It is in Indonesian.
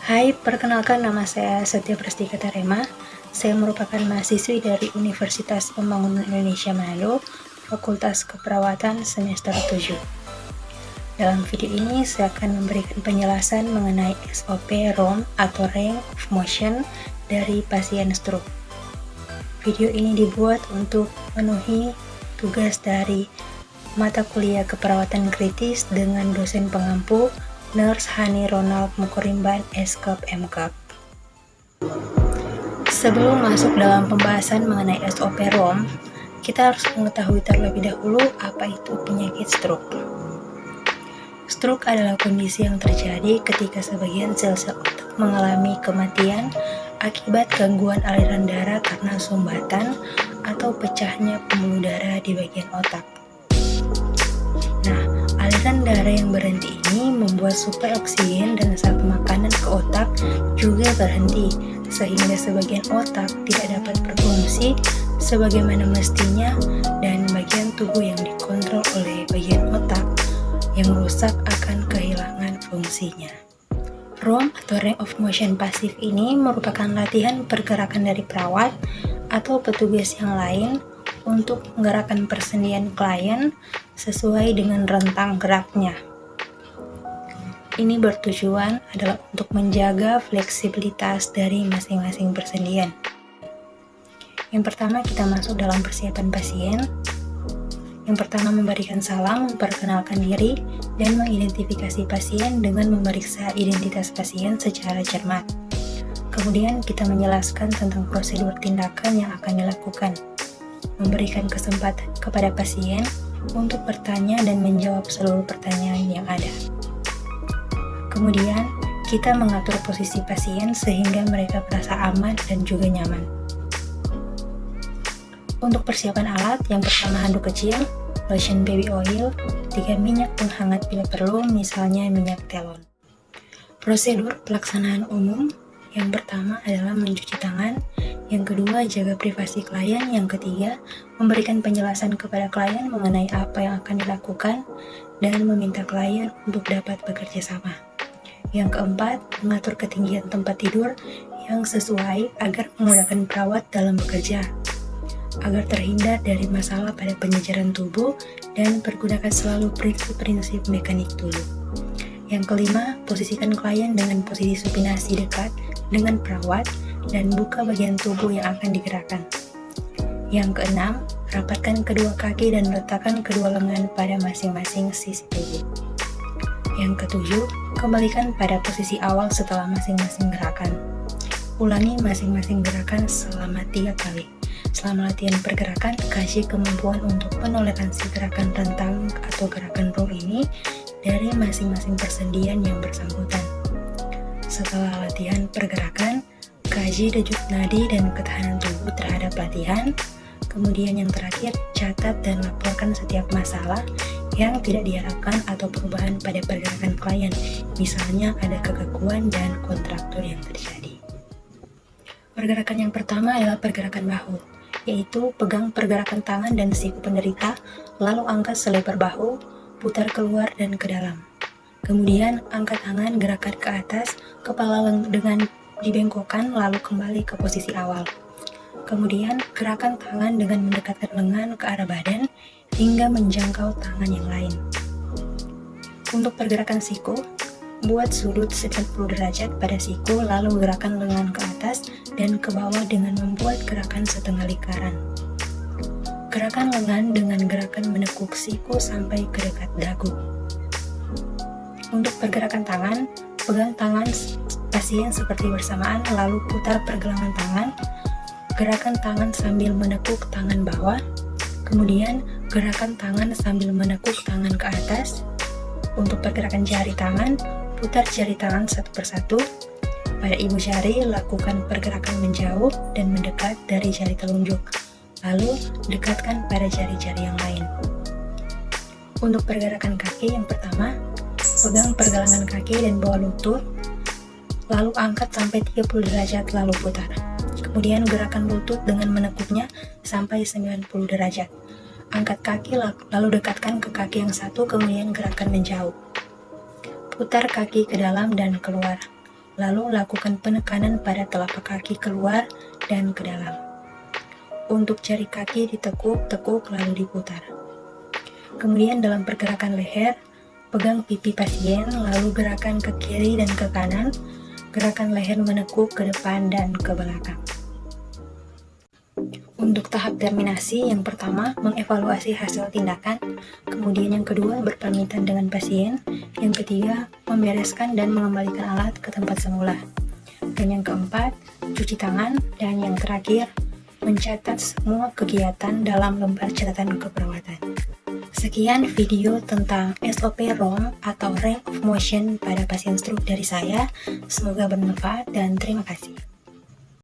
Hai, perkenalkan nama saya Setia Prastika Tarema. Saya merupakan mahasiswi dari Universitas Pembangunan Indonesia Manado, Fakultas Keperawatan semester 7. Dalam video ini, saya akan memberikan penjelasan mengenai SOP ROM atau Range of Motion dari pasien stroke. Video ini dibuat untuk memenuhi tugas dari mata kuliah keperawatan kritis dengan dosen pengampu Nurse Hani Ronald Mukorimban SKOP MKOP. Sebelum masuk dalam pembahasan mengenai SOP ROM, kita harus mengetahui terlebih dahulu apa itu penyakit stroke. Stroke adalah kondisi yang terjadi ketika sebagian sel-sel otak mengalami kematian akibat gangguan aliran darah karena sumbatan atau pecahnya pembuluh darah di bagian otak. Nah, aliran darah yang berhenti ini membuat suplai oksigen dan satu makanan ke otak juga berhenti, sehingga sebagian otak tidak dapat berfungsi sebagaimana mestinya dan bagian tubuh yang dikontrol oleh bagian otak yang rusak akan kehilangan fungsinya. ROM atau Range of Motion pasif ini merupakan latihan pergerakan dari perawat atau petugas yang lain untuk menggerakkan persendian klien sesuai dengan rentang geraknya. Ini bertujuan adalah untuk menjaga fleksibilitas dari masing-masing persendian. Yang pertama, kita masuk dalam persiapan pasien. Yang pertama, memberikan salam, memperkenalkan diri, dan mengidentifikasi pasien dengan memeriksa identitas pasien secara cermat. Kemudian, kita menjelaskan tentang prosedur tindakan yang akan dilakukan. Memberikan kesempatan kepada pasien untuk bertanya dan menjawab seluruh pertanyaan yang ada. Kemudian, kita mengatur posisi pasien sehingga mereka merasa aman dan juga nyaman. Untuk persiapan alat, yang pertama handuk kecil, lotion baby oil, 3 minyak penghangat bila perlu, misalnya minyak telon. Prosedur pelaksanaan umum, yang pertama adalah mencuci tangan, yang kedua jaga privasi klien, yang ketiga memberikan penjelasan kepada klien mengenai apa yang akan dilakukan dan meminta klien untuk dapat bekerja sama. Yang keempat, mengatur ketinggian tempat tidur yang sesuai agar memudahkan perawat dalam bekerja, agar terhindar dari masalah pada penyejaran tubuh dan pergunakan selalu prinsip-prinsip mekanik dulu. Yang kelima, posisikan klien dengan posisi supinasi dekat dengan perawat dan buka bagian tubuh yang akan digerakkan. Yang keenam, rapatkan kedua kaki dan letakkan kedua lengan pada masing-masing sisi tubuh. Yang ketujuh, kembalikan pada posisi awal setelah masing-masing gerakan. Ulangi masing-masing gerakan selama 3 kali. Selama latihan pergerakan, kaji kemampuan untuk penoleransi gerakan rentang atau gerakan roll ini dari masing-masing persendian yang bersangkutan. Setelah latihan pergerakan, kaji denyut nadi dan ketahanan tubuh terhadap latihan. Kemudian yang terakhir, catat dan laporkan setiap masalah yang tidak diharapkan atau perubahan pada pergerakan klien, misalnya ada kekakuan dan kontraktur yang terjadi. Pergerakan yang pertama adalah pergerakan bahu, yaitu pegang pergerakan tangan dan siku penderita, lalu angkat selebar bahu, putar keluar dan ke dalam. Kemudian angkat tangan, gerakan ke atas, kepala dengan dibengkokkan lalu kembali ke posisi awal. Kemudian gerakan tangan dengan mendekatkan lengan ke arah badan hingga menjangkau tangan yang lain. Untuk pergerakan siku, buat sudut 90 derajat pada siku lalu gerakan lengan ke atas dan ke bawah dengan membuat gerakan setengah lingkaran. Gerakan lengan dengan gerakan menekuk siku sampai ke dekat dagu. Untuk pergerakan tangan, pegang tangan pasien seperti bersamaan lalu putar pergelangan tangan, gerakan tangan sambil menekuk tangan bawah, kemudian gerakan tangan sambil menekuk tangan ke atas. Untuk pergerakan jari tangan, putar jari tangan satu persatu. Pada ibu jari, lakukan pergerakan menjauh dan mendekat dari jari telunjuk, lalu dekatkan pada jari-jari yang lain. Untuk pergerakan kaki, yang pertama, pegang pergelangan kaki dan bawah lutut, lalu angkat sampai 30 derajat lalu putar. Kemudian gerakan lutut dengan menekuknya sampai 90 derajat. Angkat kaki lalu dekatkan ke kaki yang satu, kemudian gerakan menjauh. Putar kaki ke dalam dan keluar. lalu lakukan penekanan pada telapak kaki keluar dan ke dalam. Untuk jari kaki ditekuk-tekuk lalu diputar. Kemudian dalam pergerakan leher, pegang pipi pasien lalu gerakan ke kiri dan ke kanan, gerakan leher menekuk ke depan dan ke belakang. Untuk tahap terminasi, yang pertama mengevaluasi hasil tindakan, kemudian yang kedua berpamitan dengan pasien, yang ketiga membereskan dan mengembalikan alat ke tempat semula, dan yang keempat cuci tangan, dan yang terakhir mencatat semua kegiatan dalam lembar catatan keperawatan. Sekian video tentang SOP ROM atau Range of Motion pada pasien stroke dari saya. Semoga bermanfaat dan terima kasih.